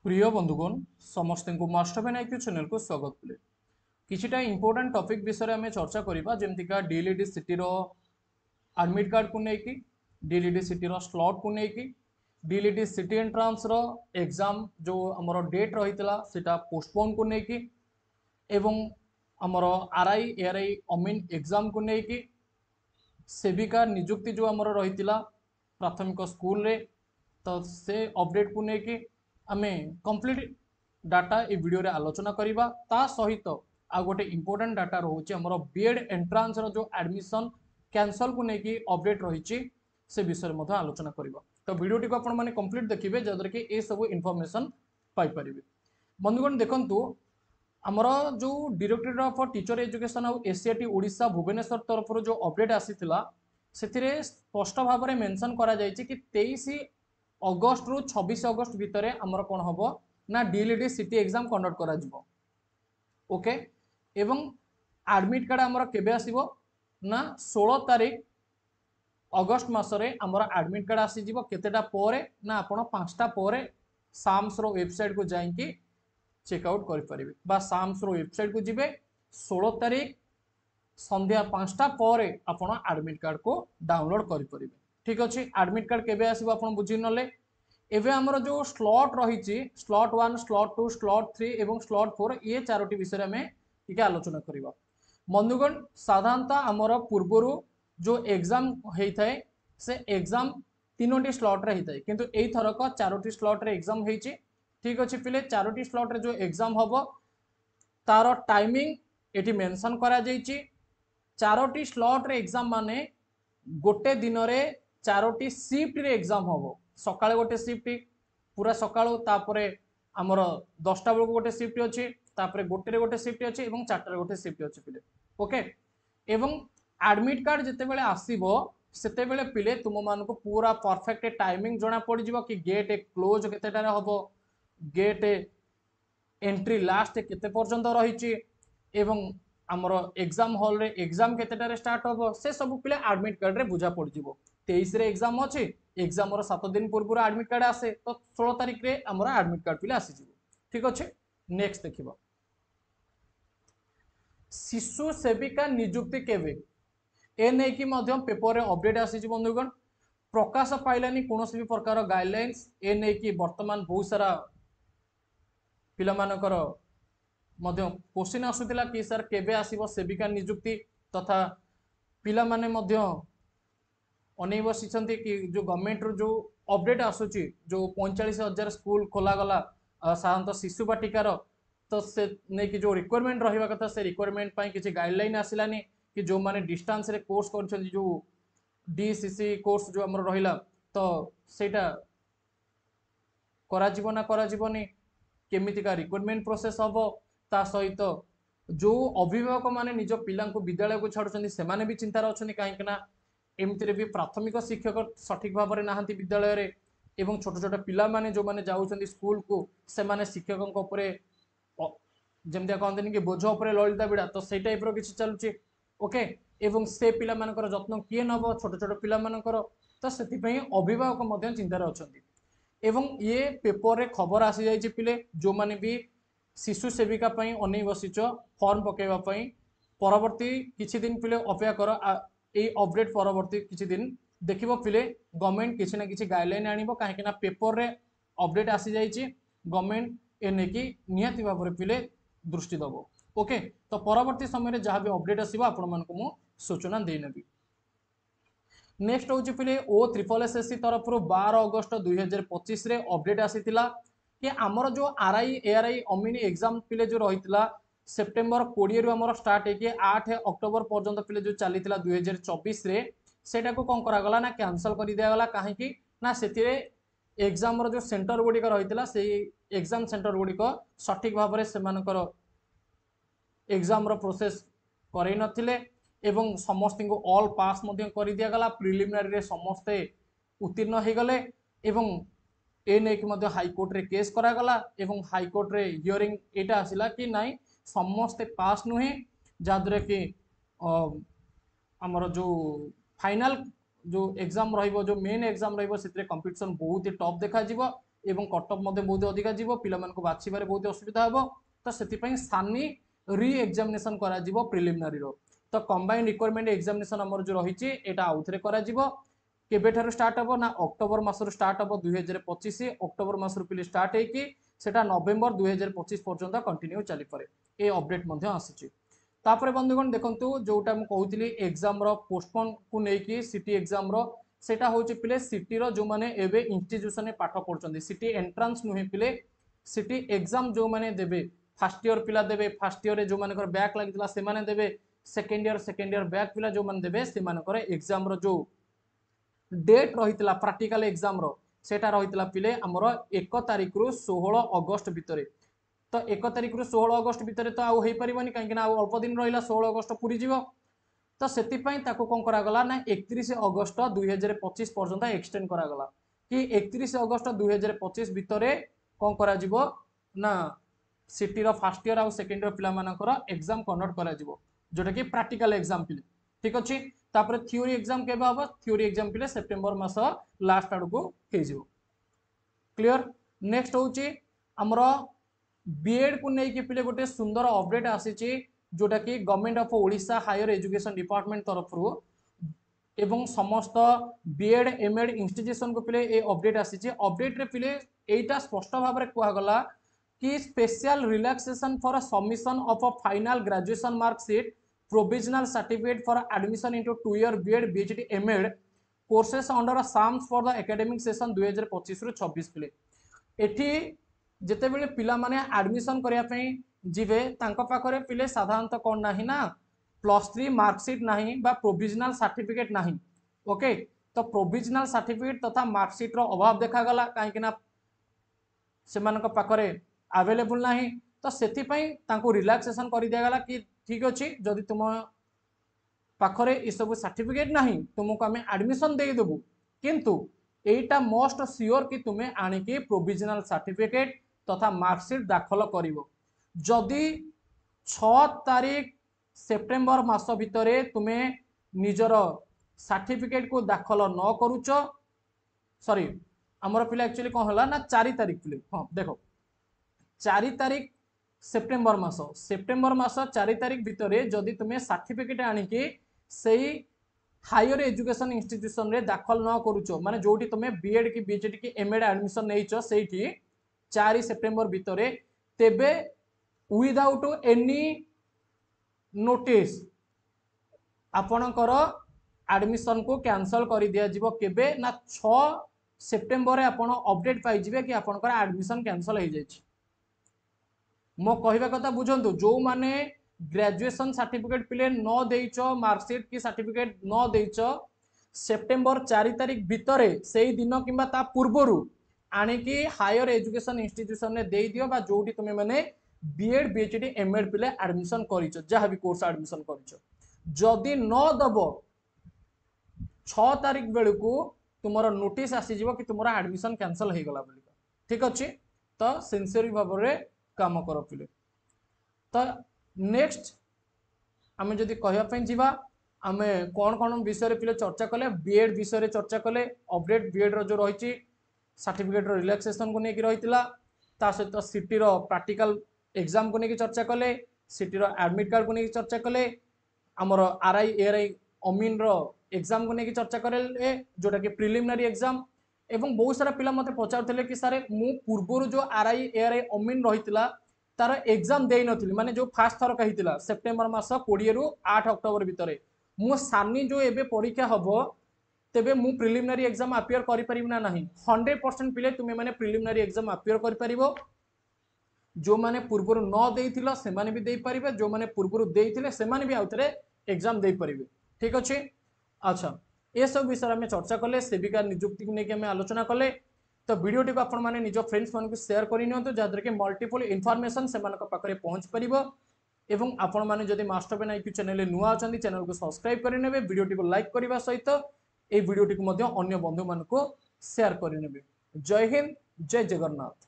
प्रिय बंधुगण समस्त को मास्टर आईक्यू चैनल को स्वागत कले किछिटा इंपोर्टेंट टॉपिक विषय में चर्चा करबा जेमतिका डीएलईडी सिटी रो एडमिट कार्ड को लेकिन डीएलईडी सिटी रो स्लॉट को लेकिन डीएलईडी सिटी एंट्रांस रो एग्जाम जो हमरो डेट रहितला सेटा पोस्टपोन को लेकिन एवं हमरो आरआई एआरआई अमीन एग्जाम को लेकिन सेविका नियुक्ति जो हमरो रहितला प्राथमिक स्कूल रे तो से अपडेट को लेकिन आमे कंप्लीट डाटा ए वीडियो रे आलोचना करिबा ता सहित आ गोटे इंपोर्टेंट डाटा रोचे हमरो बीएड एंट्रांस रो जो एडमिशन कैंसल को लेकिन अपडेट रही से विषय में आलोचना करिबा। तो वीडियोटी को आपण माने कंप्लीट देखिबे जदर कि ए सब इन्फॉर्मेशन पाई परिबे। बंधुगण देखंतु हमरो जो डायरेक्टरेट ऑफ टीचर एजुकेशन और एससीईटी ओडिशा भुवनेश्वर तरफ जो अपडेट आसीथिला सेथिरे स्पष्ट भाव में मेंशन करा जायछि कि 23 अगस्त रु 26 अगस्त भितर आमर कौन हम ना डीएलईडी सिटी एग्जाम कंडक्ट करा जिवो। ओके एवं एडमिट कार्ड आमर केबे आसीबो ना 16 तारीख अगस्त मासरे आमर एडमिट कार्ड आसी जिवो केतेटा परे ना आपण 5टा परे साम्स रो वेबसाइट को जाइंकी चेकआउट करि परिबे बा साम्स रो वेबसाइट को जिबे 16 तारीख संध्या 5टा परे आपण एडमिट कार्ड को डाउनलोड करि परिबे। ठीक अच्छे एडमिट कार्ड केबे आसीबो आपण बुझी नले एवं आमर जो स्लॉट रही स्लॉट 1 स्लॉट 2 स्लॉट 3 एवं स्लॉट 4 ये चारोटी विषय में टिके आलोचना करिबा। बंधुगण साधारणतः आमर पूर्वर जो एग्जाम होता है से एग्जाम 3टी स्लॉट रे होता है किंतु एई थरक 4टी स्लॉट रे एग्जाम होईची। ठीक अच्छे पिले 4टी स्लॉट रे जो एग्जाम हबो तार टाइमिंग एटी मेंशन करा जाईची। 4टी स्लॉट रे एग्जाम माने गोटे दिन रे 4टी शिफ्ट रे एग्जाम हबो। सकाळे गोटे शिफ्ट पूरा सकाळो तापरे आमर 10टा बेलको गोटे शिफ्ट अछि तापरे गोटे रे गोटे शिफ्ट अछि एवं 4टा रे गोटे शिफ्ट अछि पिले। ओके एवं एडमिट कार्ड जते बेले आसीबो सेते बेले पिले तुम मान को पूरा परफेक्ट टाइमिंग जणा पड़ जिवो कि गेट क्लोज केतेटा रे हबो गेट एंट्री लास्ट केते पर्यंत रहिछि एवं आमर एग्जाम हॉल रे एग्जाम केतेटा रे स्टार्ट हबो से सब पिले एडमिट कार्ड रे बुझा पड़ जिवो। 23 रे एग्जाम अछि एग्जाम रो 7 दिन पूर्व एडमिट कार्ड आसे तो 16 तारिख रे हमर एडमिट कार्ड पिले आसी जिवो। ठीक अच्छे नेक्स्ट देखिबा शिशु सेविका नियुक्ति केवे ए नै कि मध्य पेपर रे अपडेट आसी छि। बंधुगण प्रकाश पाइलानी कोनोसी भी प्रकार गाइडलाइंस ए नै कि वर्तमान बहुत सारा पिला मानकर मध्य क्वेश्चन आसुतिला कि सर केबे आसीबो सेविका नियुक्ति तथा पिला माने मध्य अनै बसिछन्ति कि जो गवर्नमेंट रो जो अपडेट आसुची जो 45,000 स्कूल खोला गला साधारणतः शिशु बाटिकार तो से नहीं कि जो रिक्वायरमेंट रहिबा कथा से रिक्वायरमेंट पाई किछि गाइडलाइन आसिलानी कि जो माने डिस्टेंस रे कोर्स करछन्ति जो डीसीसी कोर्स जो हमर रहिला तो सेटा करा जीवो ना करा जीवनी केमिति का रिक्वायरमेंट प्रोसेस हबो ता सहित जो अभिभावक माने निज पिला को विद्यालय को छाडुछन्ति से माने भी चिंता रछन्ति काहे कि ना एमती भी प्राथमिक शिक्षक सठिक भाव में नहांती विद्यालय रे एवं छोट छोट पिला माने जो माने जाउछन्ति स्कूल को से माने शिक्षकों उपरे जेमतिया कहते कि बोझ उपरे ललिता बिड़ा तो से टाइप रो किछि चलुछि। ओके एवं से पिला मानकर जत्न किए नब छोट छोट पिला मानकर तो सेति पई अभिभावक मध्य चिंतार अछन्ति एवं ये पेपर रे खबर आसी जाइछि पिले जो माने भी शिशु सेविका पई अनै बसिच फॉर्म पकेबा पई परवर्ती किछि दिन पिले अपेक्षा कर ए अपडेट परवर्ती किछि दिन देखिबो पिले गवर्नमेंट किछि ना किछि गाइडलाइन आनिबो काहे कि ना पेपर रे अपडेट आसी जाइछि गवर्नमेंट ए नेकी नियति भाव रे पिले दृष्टि दबो। ओके तो परवर्ती समय रे जहां भी अपडेट आसीबो आपण मन को मु सूचना देई नेबी। नेक्स्ट होची पिले ओ ट्रिपल एसएससी तरफ 12 अगस्त 2025 रे अपडेट आसीतिला कि हमर जो आरआई एआरआई अमिनी एग्जाम पिले जो रहितला सेप्टेम्बर 20 रु हमर स्टार्ट है कि 8 अक्टोबर पर्यंत पिले जो चलीतिला 2024 रे सेटा को कोन करा गला ना कैंसिल कर दिया गला काहे कि ना सेतिरे एग्जाम रो जो सेंटर गुडी का रहितला से एग्जाम सेंटर गुडी को सठिक भाव रे सेमानकर एग्जाम रो प्रोसेस करै नथिले एवं समस्त को ऑल पास मध्य कर दिया गला प्रिलिमिनरी रे समस्ते उत्तीर्ण हो गले एवं ए नेक मध्य हाईकोर्ट रे केस करा गला एवं हाईकोर्ट रे हियरिंग एटा आसिला कि नाही समस्ते पास नुहे जाद्रे कि हमर जो फाइनल जो एग्जाम रहिबो जो मेन एग्जाम रहिबो सेतरे कंपटीशन बहुत ही टफ देखा जिवो एवं कटअफ मध्य बहुत अधिका जीव पिला मानकु बाछिबारे बहुत असुविधा हेबो तो सेति सानी री एग्जामिनेशन करा जीवो प्रिलिमिनारी रो तो कंबाइंड रिक्वायरमेंट एग्जामिनेशन हमर जो रही एटा आउथरे करा जीवो केबेठारु स्टार्ट हबो ना अक्टोबर मासरु स्टार्ट हबो 2025 अक्टोबर मासरु पिले स्टार्ट हेकी सेटा नवेम्बर 2025 पर्यंत कंटिन्यू चली पारे ए अपडेट मध्ये आसीची तापरे बंधुगण देखंतु जोटा मु कहूतिली एग्जाम रो पोस्टपोन को नेकी सिटी एग्जाम रो सेटा होची पिले सिटी रो जो माने एबे इंस्टीट्यूशन में पाठ पढचंदी सिटी एंट्रेंस नुहे पिले सिटी एग्जाम जो माने देबे फर्स्ट ईयर पिला देबे फर्स्ट ईयर रे जो माने कर बैक लागितला से माने देबे सेकंड ईयर बैक पिला जो माने देबे से माने कर एग्जाम रो जो डेट रही प्राक्टिकल एग्जाम रो सेटा रही पिले आमर 1 तारिख रु 16 अगस्त भितर तो 1 तारिख रु 16 अगस्त भितर तो आउ हो पारिबनी कहीं अल्प दिन रहा 16 अगस्त पूरी जीव तो से कौन करागला ना 31 अगस्त 2025 पर्यंत एक्सटेंड करागला कि 31 अगस्त 2025 भितर कौन करा जीवो ना सिटी रो फर्स्ट ईयर आउ सेकंड ईयर पिला मानकर एग्जाम कंडक्ट करा जीवो जोटा कि प्रैक्टिकल एग्जाम पिले ठीक अच्छे तापर थ्योरी एग्जाम केबे हबो थ्योरी एग्जाम पिले सेप्टेम्बर मास लास्ट आड़ को हे जीवो क्लियर नेक्स्ट होची हमरो बीएड को नै कि पिले गोटे सुंदर अपडेट आसीची जोटा कि government of Odisha higher education department तरफ रु एवं समस्त बीएड एमएड इंस्टीट्यूशन को पिले ए अपडेट आसीची अपडेट रे पिले एटा स्पष्ट भाव रे कोहा गला कि special relaxation for submission of a final graduation marksheet provisional certificate for admission into 2-year B.Ed, PhD, M.Ed courses under a SAMS for the academic session 2025 रु 26 पिले एठी जेते बेले पिला माने एडमिशन करिया पई जिवे तांको पाखरे पिले साधारणतः कोन नाही ना +3 मार्कशीट नाही बा प्रोविजनल सर्टिफिकेट नाही ओके तो प्रोविजनल सर्टिफिकेट तथा मार्कशीट रो अभाव देखा गला काहे कि ना सेमानक पाखरे अवेलेबल नाही तो सेति पई तांको रिलैक्सेशन करि दिया गला कि ठीक अच्छे जदि तुम पाखरे ये सब सर्टिफिकेट नहीं तुमको आम एडमिशन दे देबू किंतु एटा मोस्ट सियोर कि तुम्हें आनिकी प्रोविजनल सर्टिफिकेट तथा मार्कशीट दाखल करिवो जदि 6 तारीख सेप्टेम्बर मास भितर तुम्हें निजर सर्टिफिकेट को दाखल न करूच सॉरी आमर पिला एक्चुअली कौन होला ना 4 तारीख पिले हाँ देखो 4 तारीख सेप्टेम्बर मास 4 तारीख भितर जदि तुम्हें सर्टिफिकेट आनिकी सही हायर एजुकेशन इंस्टीट्यूशन रे दाखल न करूच माने जोटी तुम्हें बीएड की बीएचडी की एमएड एडमिशन नहींच सेठी 4 सेप्टेम्बर भितर तेबे विदाउट एनी नोटिस आपणकर एडमिशन को कैंसल कर दिया जिवो केबे ना 6 सेप्टेम्बर रे आपण अपडेट पाई जिवे कि आपणकर एडमिशन कैंसल हो जाय मो कहवा कथा बुझंतु जो माने ग्रेजुएशन सर्टिफिकेट पिले न देइच मार्कशीट की सर्टिफिकेट न देइच सेप्टेम्बर 4 तारीख भितर से दिन किंबा ता पूर्वरु आनिकी हायर एजुकेशन इंस्टीट्यूशन ने दे दियो बा जोटी तुमे माने बीएड बीएचडी एमएड पिले एडमिशन करिच जहा भी कोर्स एडमिशन करिच जदि न दबो 6 तारीख बेलू को तुमर नोटिस आसी जीवो कि तुमरा एडमिशन कैंसल हो गला बोली ठीक अच्छे तो सिंसियर भाव रे काम कर पिले तो नेक्स्ट आम जदि कहवाई जावा आम कौन कौन विषय पिले चर्चा कले बीएड विषय चर्चा कले अपडेट बीएड रो जो रही सर्टिफिकेट रिलैक्सेशन को लेकिन रही सहित सिटी रो प्रैक्टिकल एग्जाम को लेकिन चर्चा कले सिटी रो एडमिट कार्ड को लेकिन चर्चा कले आमर आरआई एआरआई अमीन रो एग्जाम को लेकिन चर्चा कले जोटा कि प्रिलिमिनरी एग्जाम एवं बहुत सारा पिला मते पचारुथिले कि सारे मु पूर्वरु जो आरआई एआरआई अमीन रहितला तार एग्जाम देई नथिली माने जो फास्ट थर कहितला सेप्टेम्बर मास 20 रु 8 अक्टोबर भितरे मु सानी जो एबे परीक्षा हबो तेबे मु प्रिलिमिनरी एग्जाम अपियर करि परिबि ना नाही 100% पिले तुमे माने प्रिलिमिनरी एग्जाम अपियर करि परिबो जो माने पूर्वरु न देइथिलो से माने भी देई परिबे जो माने पूर्वरु देइथिले से माने भी आउतरे एग्जाम देई परिबे ठीक अछि अच्छा ये सब विषय में चर्चा कले सेविका नियुक्ति को लेकिन आलोचना कले तो वीडियो टी को आपण माने निज फ्रेंड्स मान को शेयर करि नियंतु जहां कि मल्टीपल इनफॉरमेशन से मानक पाखरे पहुंच परिबो एवं आपण माने जदि मास्टर पेन आईक्यू चैनल नुआ अछंती चैनल को सब्सक्राइब करि नेबे वीडियो टी को लाइक करबा सहित ए वीडियो टी को मध्य अन्य बंधु मान को शेयर करि नेबे जय हिंद जय जगन्नाथ।